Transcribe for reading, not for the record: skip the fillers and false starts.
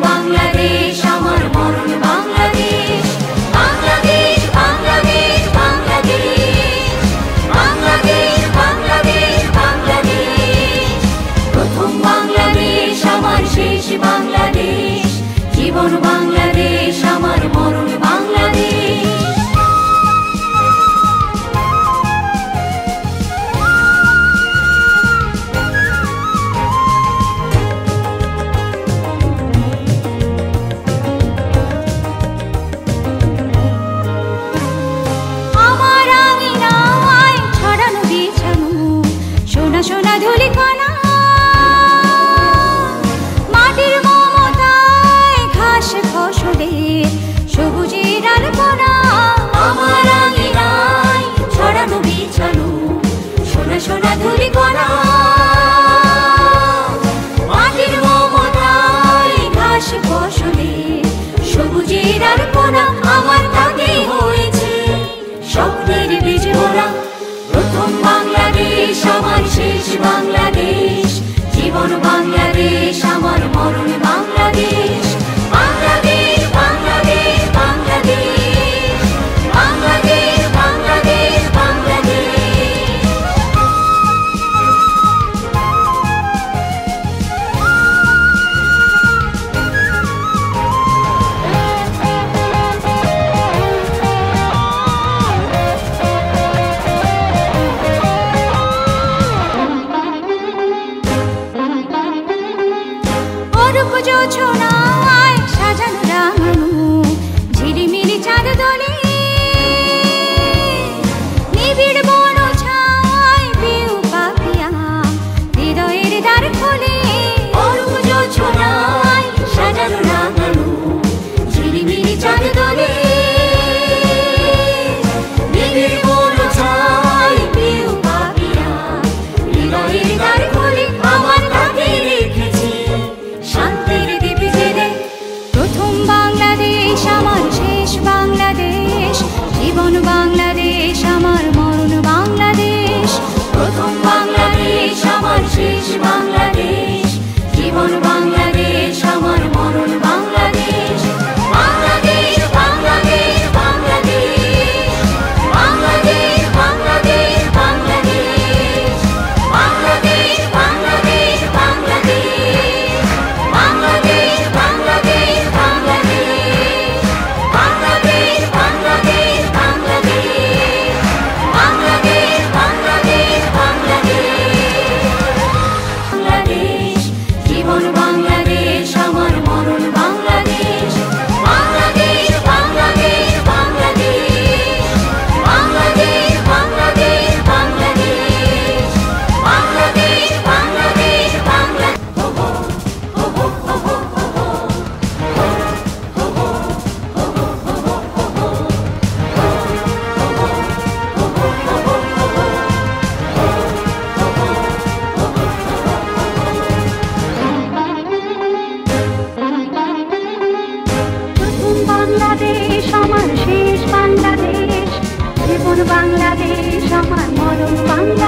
বাংলাদেশ আমার মরণ বাংলাদেশ, বাংলাদেশ বাংলাদেশ বাংলাদেশ, বাংলাদেশ বাংলাদেশ বাংলাদেশ। প্রথম বাংলাদেশ আমার শেষ বাংলাদেশ, জীবন বাংলাদেশ আমার মরণ বাংলাদেশ। সোনা ধুলি কণা মাটির মমতায় ঘাস ফসলে সবুজের আলপনা, আমার আঙিনায় ছড়ানো বিছানো সোনা সোনা ধুলি কণা মাটির মমতায় ঘাস ফসলে সবুজের আলপনা। আমার তাকে হয়েছে স্বপ্নের বীজ মোরা, প্রথম বাংলাদেশ আমার শেষ বাংলাদেশ, জীবন বাংলাদেশ আমার মরণ বাংলাদেশ। বাংলাদেশ বাংলাদেশ বাংলাদেশ, বাংলাদেশ বাংলাদেশ বাংলাদেশ। ছোনায় সাজানো রাঙানো ঝিলিমিলি চাঁদ দোলে, নিবিড় বন ছায় পিউ পাপিয়া হৃদয়ের দ্বার খোলে। অরুজ ছোনায় সাজানো রাঙানো ঝিলিমিলি চাঁদ দোলে, নিবিড় বন ছায় পিউ পাপিয়া হৃদয়ের দ্বার খোলে। আমার তাকে রেখেছি শান্তির দ্বীপ জেলে, প্রথম বাংলাদেশ আমার শেষ বাংলাদেশ, জীবন বাংলাদেশ আমার মরণ বাংলাদেশ। প্রথম বাংলাদেশ আমার শেষ বাংলাদেশ, জীবন বাংলাদেশ আমার মরণ বাংলাদেশ। বাংলাদেশ বাংলাদেশ বাংলাদেশ, বাংলাদেশ বাংলাদেশ বাংলাদেশ, বাংলাদেশ বাংলাদেশ বাংলাদেশ, বাংলাদেশ বাংলাদেশ বাংলাদেশ, বাংলাদেশ বাংলাদেশ বাংলাদেশ, বাংলাদেশ বাংলাদেশ বাংলাদেশ। জীবন বাংলাদেশ আমার মরণ বাংলাদেশ। বাংলাদেশ বাংলাদেশ বাংলাদেশ, বাংলাদেশ বাংলাদেশ বাংলাদেশ, বাংলাদেশ বাংলাদেশ বাংলাদেশ। প্রথম বাংলাদেশ আমার শেষ বাংলাদেশ, জীবন বাংলাদেশ আমার মরণ বাংলাদেশ।